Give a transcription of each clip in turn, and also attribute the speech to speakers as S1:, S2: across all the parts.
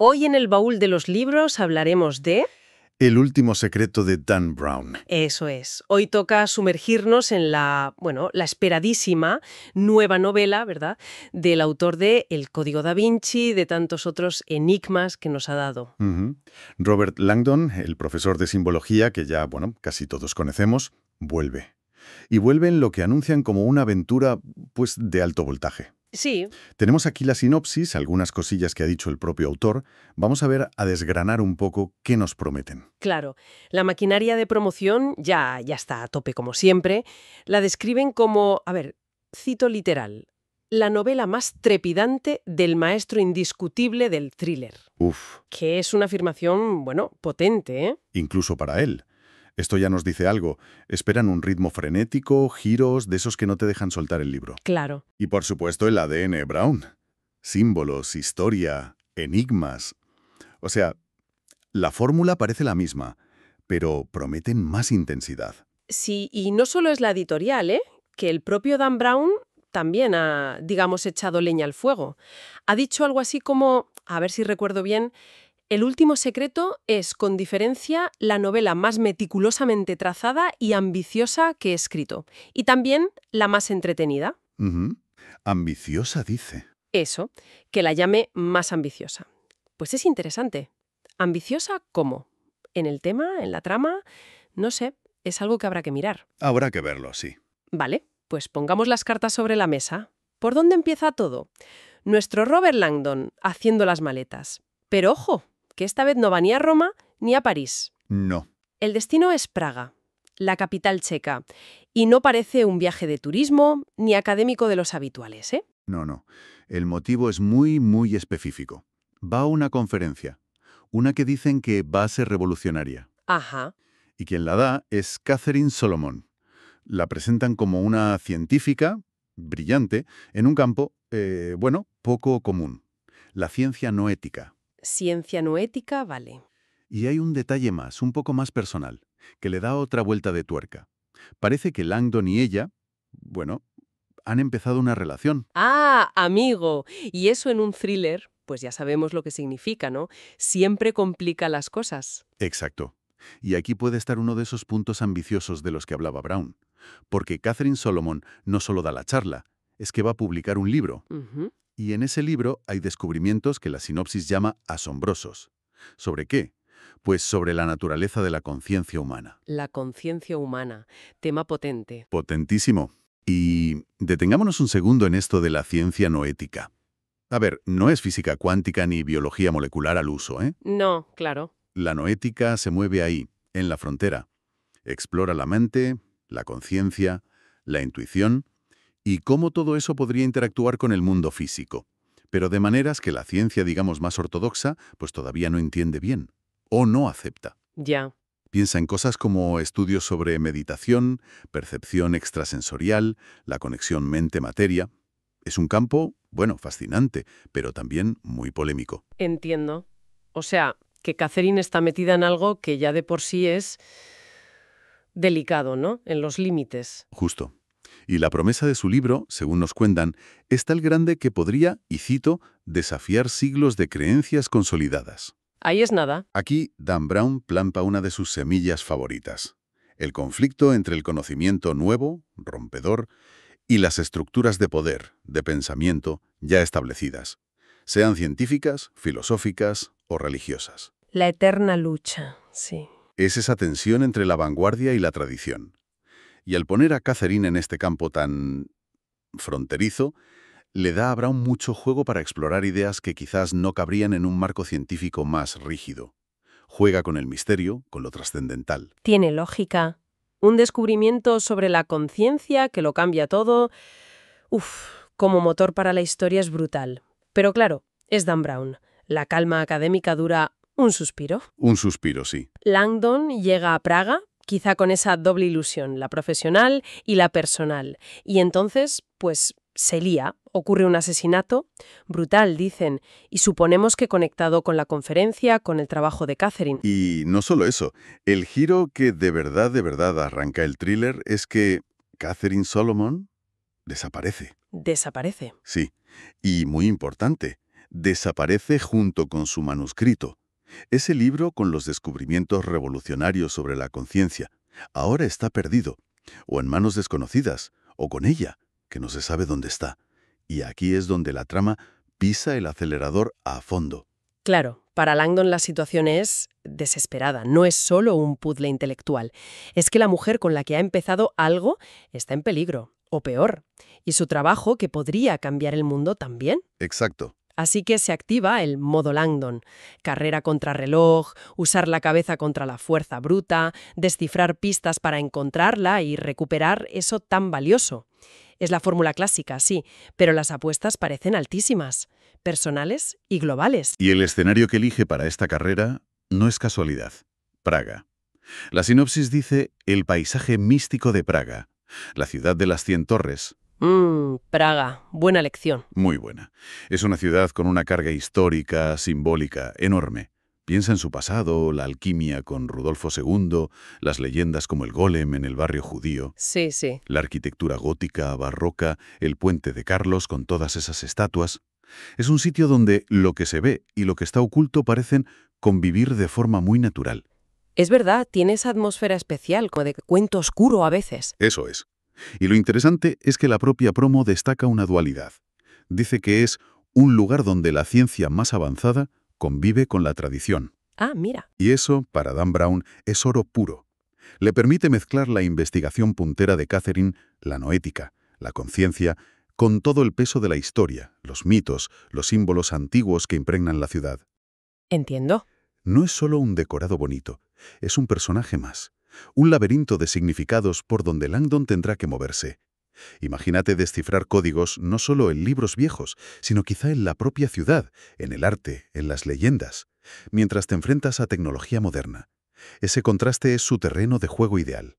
S1: Hoy en el baúl de los libros hablaremos de...
S2: El último secreto de Dan Brown.
S1: Eso es. Hoy toca sumergirnos en la esperadísima nueva novela, ¿verdad?, del autor de El Código da Vinci y de tantos otros enigmas que nos ha dado.
S2: Ujú. Robert Langdon, el profesor de simbología que ya, casi todos conocemos, vuelve. Y vuelve en lo que anuncian como una aventura, pues, de alto voltaje.
S1: Sí,
S2: Tenemos aquí la sinopsis, algunas cosillas que ha dicho el propio autor. Vamos a desgranar un poco qué nos prometen.
S1: claro. La maquinaria de promoción ya está a tope como siempre. La describen como, cito literal, la novela más trepidante del maestro indiscutible del thriller.
S2: Uf,
S1: Que es una afirmación, potente, ¿eh?
S2: incluso para él. Esto ya nos dice algo. Esperan un ritmo frenético, giros, de esos que no te dejan soltar el libro.
S1: Claro.
S2: Y por supuesto el ADN Brown. Símbolos, historia, enigmas. O sea, la fórmula parece la misma, pero prometen más intensidad.
S1: Sí, y no solo es la editorial, ¿eh? Que el propio Dan Brown también ha, digamos, echado leña al fuego. Ha dicho algo así como, a ver si recuerdo bien, El último secreto es, con diferencia, la novela más meticulosamente trazada y ambiciosa que he escrito. Y también la más entretenida.
S2: Ujú. Ambiciosa, dice.
S1: Eso, que la llame más ambiciosa. Pues es interesante. ¿Ambiciosa cómo? ¿En el tema? ¿En la trama? No sé, es algo que habrá que mirar.
S2: Habrá que verlo, sí.
S1: Vale, pues pongamos las cartas sobre la mesa. ¿Por dónde empieza todo? Nuestro Robert Langdon haciendo las maletas. Pero ojo, que esta vez no va ni a Roma ni a París.
S2: No.
S1: El destino es Praga, la capital checa, y no parece un viaje de turismo ni académico de los habituales, ¿eh?
S2: No. El motivo es muy específico. Va a una conferencia, una que dicen que va a ser revolucionaria.
S1: Ajá,
S2: Y quien la da es Catherine Solomon. La presentan como una científica, brillante, en un campo, poco común. La ciencia no ética.
S1: ciencia no ética, vale.
S2: Y hay un detalle más, un poco más personal, que le da otra vuelta de tuerca. Parece que Langdon y ella, han empezado una relación.
S1: Ah, amigo. Y eso en un thriller, pues ya sabemos lo que significa, ¿no? Siempre complica las cosas.
S2: Exacto. Y aquí puede estar uno de esos puntos ambiciosos de los que hablaba Brown. Porque Catherine Solomon no solo da la charla, es que va a publicar un libro.
S1: Ujú.
S2: Y en ese libro hay descubrimientos que la sinopsis llama asombrosos. ¿Sobre qué? Pues sobre la naturaleza de la conciencia humana.
S1: La conciencia humana, tema potente.
S2: Potentísimo. Y detengámonos un segundo en esto de la ciencia no ética. A ver, no es física cuántica ni biología molecular al uso, ¿eh?
S1: No, claro.
S2: La noética se mueve ahí, en la frontera. Explora la mente, la conciencia, la intuición y cómo todo eso podría interactuar con el mundo físico, pero de maneras que la ciencia, digamos, más ortodoxa, pues todavía no entiende bien o no acepta.
S1: Ya.
S2: Piensa en cosas como estudios sobre meditación, percepción extrasensorial, la conexión mente-materia. Es un campo, fascinante, pero también muy polémico.
S1: Entiendo. O sea, que Catherine está metida en algo que ya de por sí es delicado, ¿no? En los límites.
S2: Justo. Y la promesa de su libro, según nos cuentan, es tal grande que podría, y cito, desafiar siglos de creencias consolidadas.
S1: Ahí es nada.
S2: Aquí, Dan Brown planta una de sus semillas favoritas. El conflicto entre el conocimiento nuevo, rompedor, y las estructuras de poder, de pensamiento, ya establecidas, sean científicas, filosóficas o religiosas.
S1: La eterna lucha, sí.
S2: Es esa tensión entre la vanguardia y la tradición. Y al poner a Catherine en este campo tan fronterizo, le da a Brown mucho juego para explorar ideas que quizás no cabrían en un marco científico más rígido. Juega con el misterio, con lo trascendental.
S1: Tiene lógica. Un descubrimiento sobre la conciencia que lo cambia todo. Uf, como motor para la historia es brutal. Pero claro, es Dan Brown. La calma académica dura un suspiro.
S2: Un suspiro, sí.
S1: Langdon llega a Praga, quizá con esa doble ilusión, la profesional y la personal. Y entonces, pues, se lía, ocurre un asesinato, brutal, dicen, y suponemos que conectado con la conferencia, con el trabajo de Catherine.
S2: Y no solo eso, el giro que de verdad arranca el thriller es que Catherine Solomon desaparece.
S1: Desaparece.
S2: Sí, y muy importante, desaparece junto con su manuscrito. Ese libro con los descubrimientos revolucionarios sobre la conciencia ahora está perdido, o en manos desconocidas, o con ella, que no se sabe dónde está. Y aquí es donde la trama pisa el acelerador a fondo.
S1: Claro, para Langdon la situación es desesperada. No es solo un puzzle intelectual. Es que la mujer con la que ha empezado algo está en peligro, o peor. Y su trabajo, que podría cambiar el mundo, también.
S2: Exacto.
S1: Así que se activa el modo Langdon. Carrera contra reloj, usar la cabeza contra la fuerza bruta, descifrar pistas para encontrarla y recuperar eso tan valioso. Es la fórmula clásica, sí, pero las apuestas parecen altísimas, personales y globales.
S2: Y el escenario que elige para esta carrera no es casualidad. Praga. La sinopsis dice el paisaje místico de Praga, la ciudad de las 100 torres.
S1: Praga, buena lección.
S2: Muy buena. Es una ciudad con una carga histórica, simbólica, enorme. Piensa en su pasado, la alquimia con Rudolfo II, las leyendas como el Golem en el barrio judío,
S1: Sí, sí.
S2: la arquitectura gótica, barroca, el puente de Carlos con todas esas estatuas. Es un sitio donde lo que se ve y lo que está oculto parecen convivir de forma muy natural.
S1: Es verdad, tiene esa atmósfera especial, como de cuento oscuro a veces.
S2: Eso es. Y lo interesante es que la propia promo destaca una dualidad. Dice que es un lugar donde la ciencia más avanzada convive con la tradición.
S1: Ah, mira.
S2: Y eso, para Dan Brown, es oro puro. Le permite mezclar la investigación puntera de Catherine, la noética, la conciencia, con todo el peso de la historia, los mitos, los símbolos antiguos que impregnan la ciudad.
S1: Entiendo.
S2: No es solo un decorado bonito, es un personaje más. Un laberinto de significados por donde Langdon tendrá que moverse. Imagínate descifrar códigos no solo en libros viejos, sino quizá en la propia ciudad, en el arte, en las leyendas, mientras te enfrentas a tecnología moderna. Ese contraste es su terreno de juego ideal.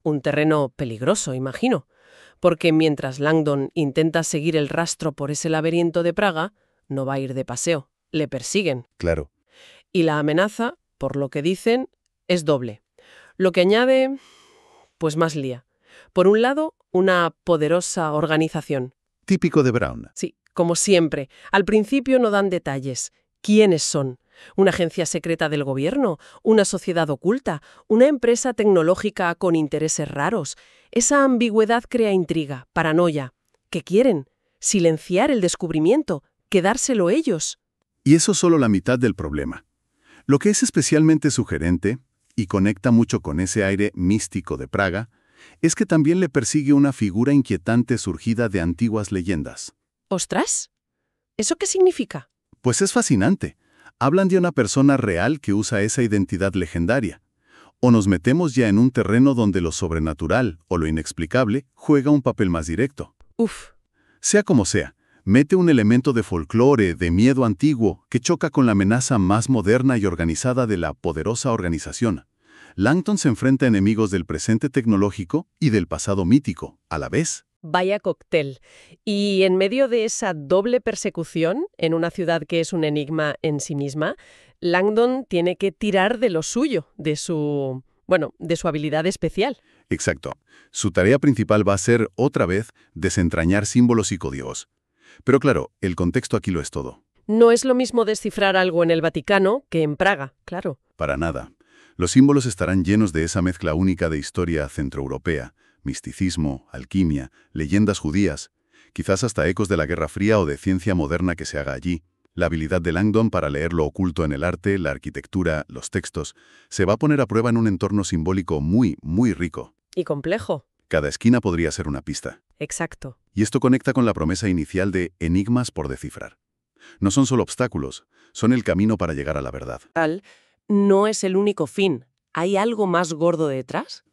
S1: Un terreno peligroso, imagino. Porque mientras Langdon intenta seguir el rastro por ese laberinto de Praga, no va a ir de paseo. Le persiguen.
S2: Claro.
S1: Y la amenaza, por lo que dicen, es doble. Lo que añade, pues más lía. Por un lado, una poderosa organización.
S2: Típico de Brown.
S1: Sí, como siempre. Al principio no dan detalles. ¿Quiénes son? ¿Una agencia secreta del gobierno? ¿Una sociedad oculta? ¿Una empresa tecnológica con intereses raros? Esa ambigüedad crea intriga, paranoia. ¿Qué quieren? ¿Silenciar el descubrimiento? ¿Quedárselo ellos?
S2: Y eso es solo la mitad del problema. Lo que es especialmente sugerente, y conecta mucho con ese aire místico de Praga, es que también le persigue una figura inquietante surgida de antiguas leyendas.
S1: ¿Ostras? ¿Eso qué significa?
S2: Pues es fascinante. Hablan de una persona real que usa esa identidad legendaria. O nos metemos ya en un terreno donde lo sobrenatural o lo inexplicable juega un papel más directo.
S1: Uf.
S2: Sea como sea, mete un elemento de folclore, de miedo antiguo, que choca con la amenaza más moderna y organizada de la poderosa organización. Langdon se enfrenta a enemigos del presente tecnológico y del pasado mítico, a la vez.
S1: Vaya cóctel. Y en medio de esa doble persecución, en una ciudad que es un enigma en sí misma, Langdon tiene que tirar de lo suyo, de su habilidad especial.
S2: Exacto. Su tarea principal va a ser, otra vez, desentrañar símbolos y códigos. Pero claro, el contexto aquí lo es todo.
S1: No es lo mismo descifrar algo en el Vaticano que en Praga, claro.
S2: Para nada. Los símbolos estarán llenos de esa mezcla única de historia centroeuropea, misticismo, alquimia, leyendas judías, quizás hasta ecos de la Guerra Fría o de ciencia moderna que se haga allí. La habilidad de Langdon para leer lo oculto en el arte, la arquitectura, los textos, se va a poner a prueba en un entorno simbólico muy, muy rico.
S1: Y complejo.
S2: Cada esquina podría ser una pista.
S1: Exacto.
S2: Y esto conecta con la promesa inicial de enigmas por descifrar. No son solo obstáculos, son el camino para llegar a la verdad.
S1: No es el único fin. ¿Hay algo más gordo detrás?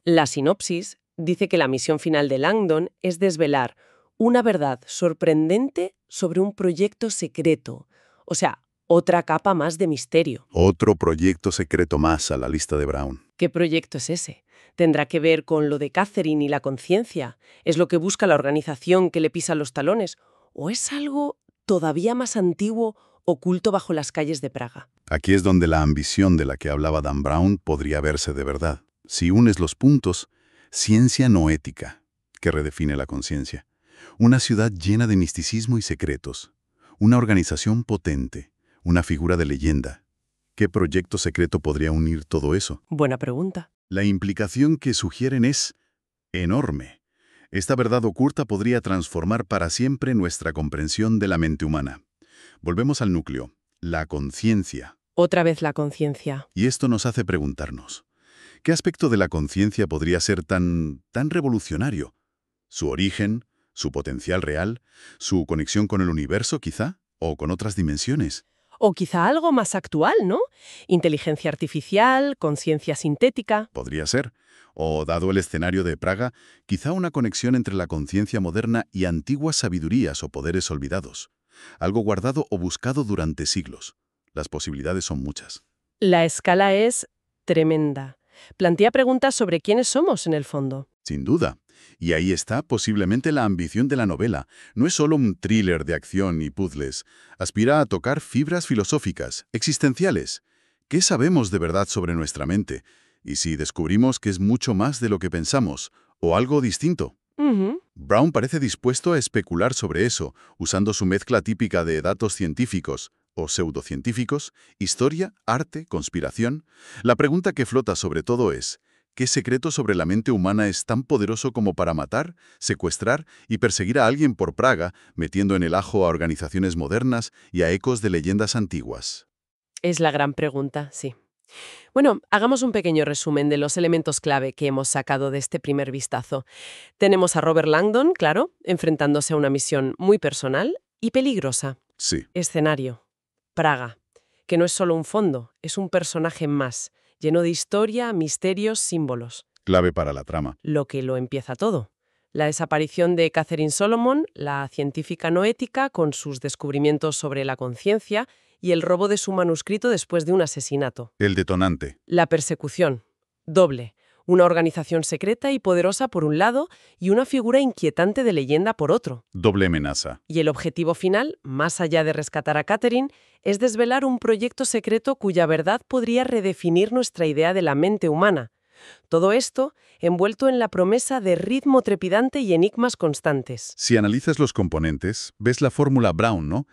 S1: La sinopsis dice que la misión final de Langdon es desvelar una verdad sorprendente sobre un proyecto secreto. O sea, otra capa más de misterio.
S2: Otro proyecto secreto más a la lista de Brown.
S1: ¿Qué proyecto es ese? ¿Tendrá que ver con lo de Catherine y la conciencia? ¿Es lo que busca la organización que le pisa los talones? ¿O es algo todavía más antiguo, oculto bajo las calles de Praga?
S2: Aquí es donde la ambición de la que hablaba Dan Brown podría verse de verdad. Si unes los puntos, ciencia no ética, que redefine la conciencia. Una ciudad llena de misticismo y secretos. Una organización potente, una figura de leyenda. ¿Qué proyecto secreto podría unir todo eso?
S1: Buena pregunta.
S2: La implicación que sugieren es enorme. Esta verdad oculta podría transformar para siempre nuestra comprensión de la mente humana. Volvemos al núcleo, la conciencia.
S1: Otra vez la conciencia.
S2: Y esto nos hace preguntarnos, ¿qué aspecto de la conciencia podría ser tan revolucionario? ¿Su origen? ¿Su potencial real? ¿Su conexión con el universo, quizá? ¿O con otras dimensiones?
S1: O quizá algo más actual, ¿no? Inteligencia artificial, conciencia sintética.
S2: Podría ser. O, dado el escenario de Praga, quizá una conexión entre la conciencia moderna y antiguas sabidurías o poderes olvidados. Algo guardado o buscado durante siglos. Las posibilidades son muchas.
S1: La escala es tremenda. Plantea preguntas sobre quiénes somos en el fondo.
S2: Sin duda. Y ahí está posiblemente la ambición de la novela. No es solo un thriller de acción y puzzles. Aspira a tocar fibras filosóficas, existenciales. ¿Qué sabemos de verdad sobre nuestra mente? Y si descubrimos que es mucho más de lo que pensamos, o algo distinto.
S1: Ujú.
S2: Brown parece dispuesto a especular sobre eso, usando su mezcla típica de datos científicos o pseudocientíficos, historia, arte, conspiración. La pregunta que flota sobre todo es, ¿qué secreto sobre la mente humana es tan poderoso como para matar, secuestrar y perseguir a alguien por Praga, metiendo en el ajo a organizaciones modernas y a ecos de leyendas antiguas?
S1: Es la gran pregunta, sí. Bueno, hagamos un pequeño resumen de los elementos clave que hemos sacado de este primer vistazo. Tenemos a Robert Langdon, claro, enfrentándose a una misión muy personal y peligrosa.
S2: Sí,
S1: Escenario: Praga, que no es solo un fondo, es un personaje más, lleno de historia, misterios, símbolos.
S2: clave para la trama.
S1: Lo que lo empieza todo. La desaparición de Catherine Solomon, la científica no ética, con sus descubrimientos sobre la conciencia, y el robo de su manuscrito después de un asesinato.
S2: El detonante.
S1: La persecución. Doble. Una organización secreta y poderosa por un lado y una figura inquietante de leyenda por otro.
S2: Doble amenaza.
S1: Y el objetivo final, más allá de rescatar a Catherine, es desvelar un proyecto secreto cuya verdad podría redefinir nuestra idea de la mente humana. Todo esto envuelto en la promesa de ritmo trepidante y enigmas constantes.
S2: Si analizas los componentes, ves la fórmula Brown, ¿no?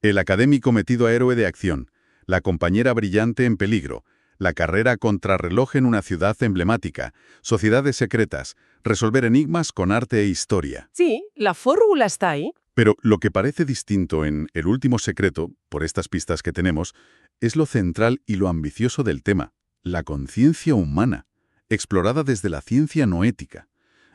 S2: El académico metido a héroe de acción, la compañera brillante en peligro, la carrera contrarreloj en una ciudad emblemática, sociedades secretas, resolver enigmas con arte e historia.
S1: Sí, la fórmula está ahí.
S2: Pero lo que parece distinto en El último secreto, por estas pistas que tenemos, es lo central y lo ambicioso del tema, la conciencia humana, explorada desde la ciencia no ética.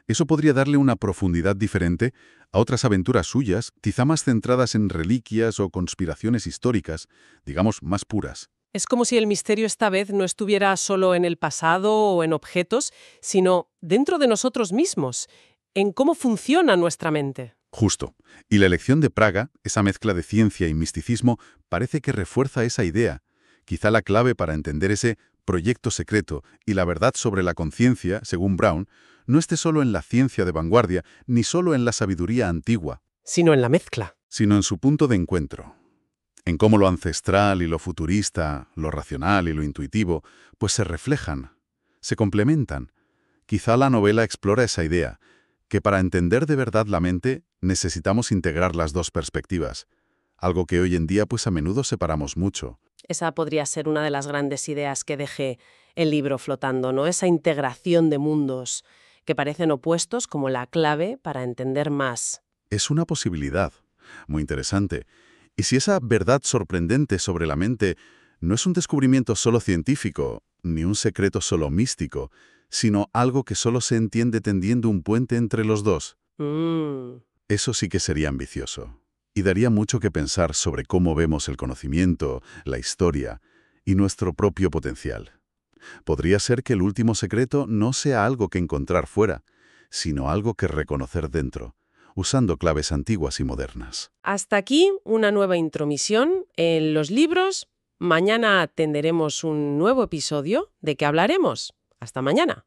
S2: Eso podría darle una profundidad diferente a otras aventuras suyas, quizá más centradas en reliquias o conspiraciones históricas, digamos, más puras.
S1: Es como si el misterio esta vez no estuviera solo en el pasado o en objetos, sino dentro de nosotros mismos, en cómo funciona nuestra mente.
S2: Justo. Y la elección de Praga, esa mezcla de ciencia y misticismo, parece que refuerza esa idea. Quizá la clave para entender ese proyecto secreto y la verdad sobre la conciencia, según Brown, no esté solo en la ciencia de vanguardia, ni solo en la sabiduría antigua,
S1: Sino en la mezcla.
S2: sino en su punto de encuentro. En cómo lo ancestral y lo futurista, lo racional y lo intuitivo, pues se reflejan, se complementan. Quizá la novela explora esa idea, que para entender de verdad la mente necesitamos integrar las dos perspectivas, algo que hoy en día pues a menudo separamos mucho.
S1: Esa podría ser una de las grandes ideas que deje el libro flotando, ¿no? Esa integración de mundos que parecen opuestos como la clave para entender más.
S2: Es una posibilidad, muy interesante. Y si esa verdad sorprendente sobre la mente no es un descubrimiento solo científico, ni un secreto solo místico, sino algo que solo se entiende tendiendo un puente entre los dos, eso sí que sería ambicioso. Y daría mucho que pensar sobre cómo vemos el conocimiento, la historia y nuestro propio potencial. Podría ser que el último secreto no sea algo que encontrar fuera, sino algo que reconocer dentro, usando claves antiguas y modernas.
S1: Hasta aquí una nueva intromisión en los libros. Mañana tendremos un nuevo episodio. ¿De qué hablaremos? Hasta mañana.